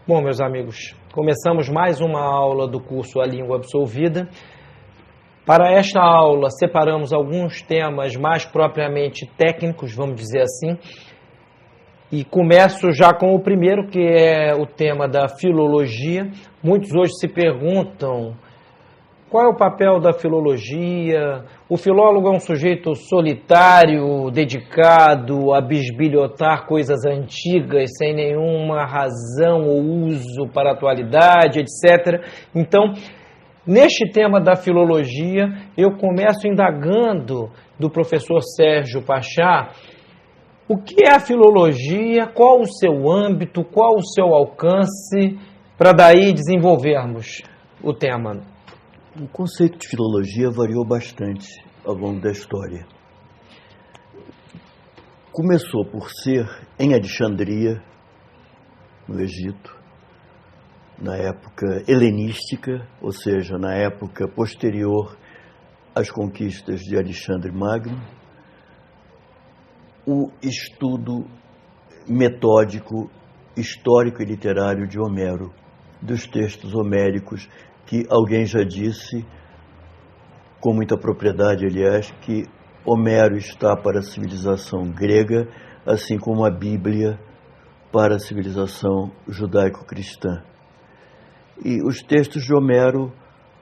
Bom, meus amigos, começamos mais uma aula do curso A Língua Absolvida. Para esta aula, separamos alguns temas mais propriamente técnicos, vamos dizer assim, e começo já com o primeiro, que é o tema da filologia. Muitos hoje se perguntam qual é o papel da filologia. O filólogo é um sujeito solitário, dedicado a bisbilhotar coisas antigas, sem nenhuma razão ou uso para a atualidade, etc. Então, neste tema da filologia, eu começo indagando do professor Sérgio Pachá o que é a filologia, qual o seu âmbito, qual o seu alcance, para daí desenvolvermos o tema. O conceito de filologia variou bastante ao longo da história. Começou por ser em Alexandria, no Egito, na época helenística, ou seja, na época posterior às conquistas de Alexandre Magno, o estudo metódico, histórico e literário de Homero, dos textos homéricos, que alguém já disse, com muita propriedade, aliás, que Homero está para a civilização grega, assim como a Bíblia para a civilização judaico-cristã. E os textos de Homero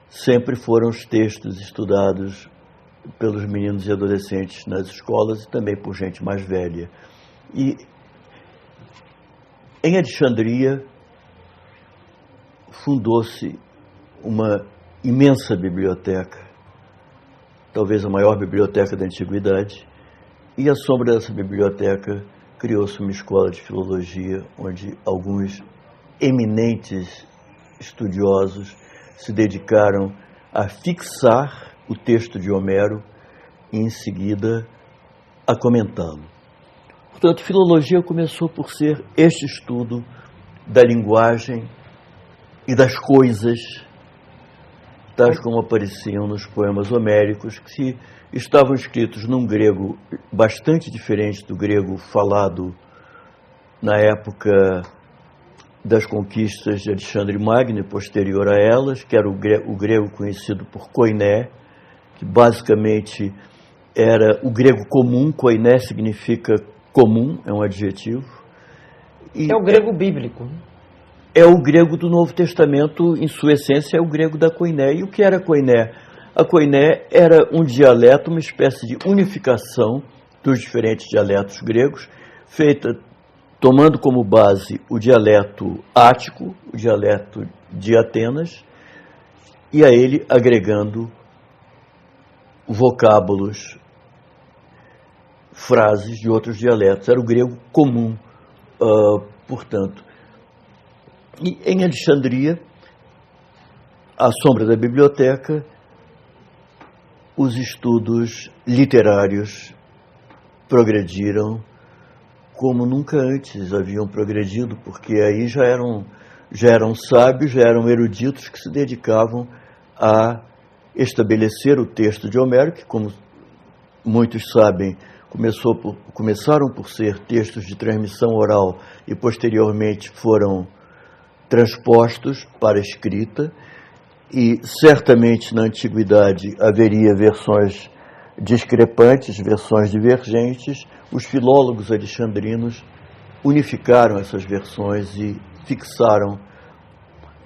sempre foram os textos estudados pelos meninos e adolescentes nas escolas e também por gente mais velha. E em Alexandria fundou-se uma imensa biblioteca, talvez a maior biblioteca da antiguidade, e à sombra dessa biblioteca criou-se uma escola de filologia, onde alguns eminentes estudiosos se dedicaram a fixar o texto de Homero e, em seguida, a comentá-lo. Portanto, filologia começou por ser este estudo da linguagem e das coisas, tais como apareciam nos poemas homéricos, que estavam escritos num grego bastante diferente do grego falado na época das conquistas de Alexandre Magno e posterior a elas, que era o grego conhecido por koiné, que basicamente era o grego comum. Koiné significa comum, é um adjetivo. E é o grego bíblico. É o grego do Novo Testamento, em sua essência, é o grego da koiné. E o que era koiné? A koiné era um dialeto, uma espécie de unificação dos diferentes dialetos gregos, feita tomando como base o dialeto ático, o dialeto de Atenas, e a ele agregando vocábulos, frases de outros dialetos. Era o grego comum, portanto. E em Alexandria, à sombra da biblioteca, os estudos literários progrediram como nunca antes haviam progredido, porque aí já eram sábios, já eram eruditos que se dedicavam a estabelecer o texto de Homero, que, como muitos sabem, começaram por ser textos de transmissão oral e posteriormente foram transpostos para a escrita, e certamente na antiguidade haveria versões discrepantes, versões divergentes. Os filólogos alexandrinos unificaram essas versões e fixaram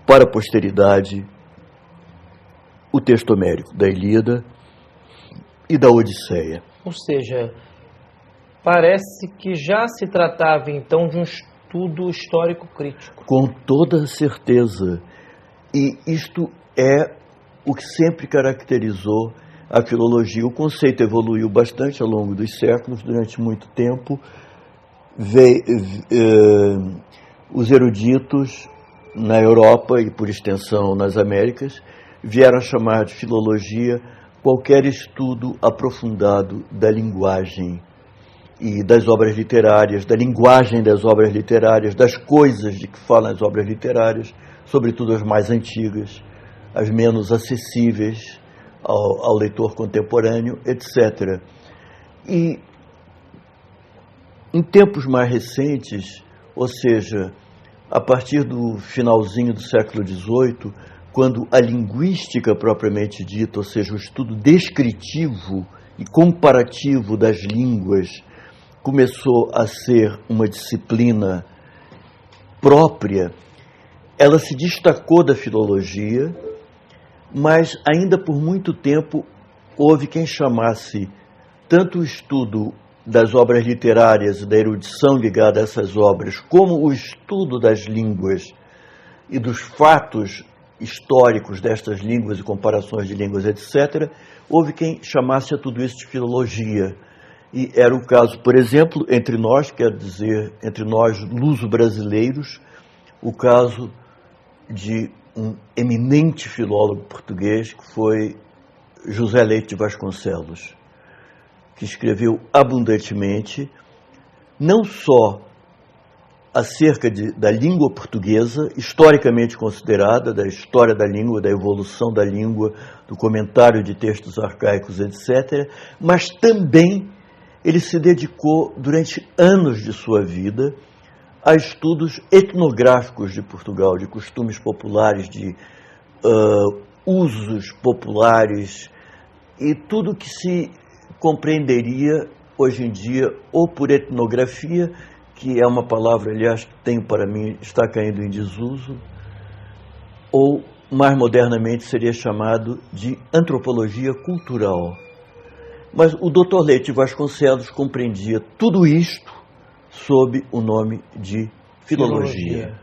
para a posteridade o texto homérico da Ilíada e da Odisseia. Ou seja, parece que já se tratava então de um estudo histórico crítico. Com toda certeza. E isto é o que sempre caracterizou a filologia. O conceito evoluiu bastante ao longo dos séculos. Durante muito tempo, os eruditos na Europa e, por extensão, nas Américas, vieram a chamar de filologia qualquer estudo aprofundado da linguagem e das obras literárias, da linguagem das obras literárias, das coisas de que falam as obras literárias, sobretudo as mais antigas, as menos acessíveis ao leitor contemporâneo, etc. E em tempos mais recentes, ou seja, a partir do finalzinho do século XVIII, quando a linguística propriamente dita, ou seja, o estudo descritivo e comparativo das línguas, começou a ser uma disciplina própria, ela se destacou da filologia, mas ainda por muito tempo houve quem chamasse tanto o estudo das obras literárias e da erudição ligada a essas obras, como o estudo das línguas e dos fatos históricos destas línguas e comparações de línguas, etc., houve quem chamasse a tudo isso de filologia. E era o caso, por exemplo, entre nós, quer dizer, entre nós luso-brasileiros, o caso de um eminente filólogo português, que foi José Leite de Vasconcelos, que escreveu abundantemente, não só acerca da língua portuguesa, historicamente considerada, da história da língua, da evolução da língua, do comentário de textos arcaicos, etc., mas também ele se dedicou, durante anos de sua vida, a estudos etnográficos de Portugal, de costumes populares, de usos populares, e tudo que se compreenderia hoje em dia ou por etnografia, que é uma palavra, aliás, que tenho para mim, está caindo em desuso, ou mais modernamente seria chamado de antropologia cultural. Mas o Dr. Leite Vasconcelos compreendia tudo isto sob o nome de filologia.